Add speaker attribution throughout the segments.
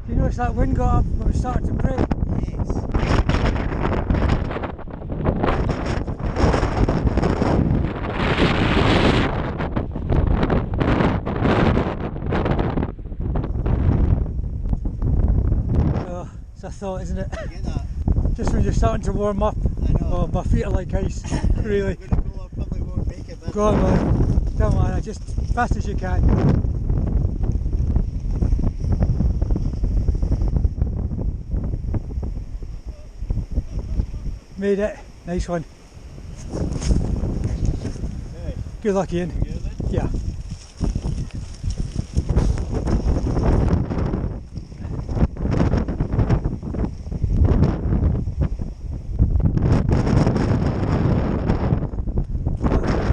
Speaker 1: Do you notice that wind got up when we started to break?
Speaker 2: Yes.
Speaker 1: Oh, it's a thought, isn't it?
Speaker 2: You get that?
Speaker 1: Just when you're starting to warm up.
Speaker 2: I know.
Speaker 1: Oh, my feet are like ice, really.
Speaker 2: I'm gonna go, I probably won't make it, but
Speaker 1: Go on, man. Don't worry, just fast as you can. Made it. Nice one.
Speaker 2: Okay.
Speaker 1: Good luck, Ian.
Speaker 2: You good then?
Speaker 1: Yeah.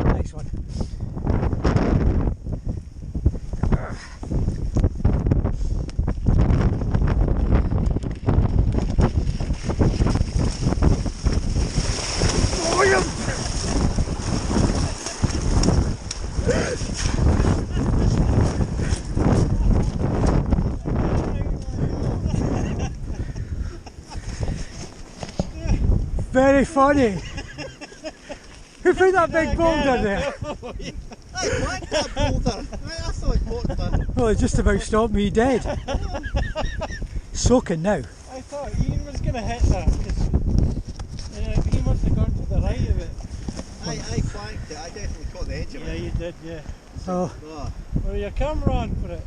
Speaker 1: Nice one. Very funny. Who put that big boulder there?
Speaker 2: I whacked that boulder. I thought it walked man.
Speaker 1: Well, it just about stopped me dead. Soaking now.
Speaker 3: I thought Ian was going to hit that because he must have gone to the right of it.
Speaker 2: I flanked it. I definitely caught the edge of
Speaker 3: Yeah,
Speaker 2: it.
Speaker 3: you did, yeah.
Speaker 1: Oh,
Speaker 2: Oh.
Speaker 3: Well, your camera on for it.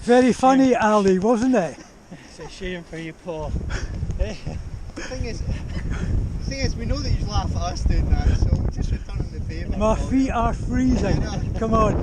Speaker 1: very funny, Ali, wasn't it?
Speaker 3: It's a shame for you, Paul.
Speaker 2: The thing is, we know that you laugh at us doing that, so we're just returning the favour.
Speaker 1: My feet are freezing. Come on.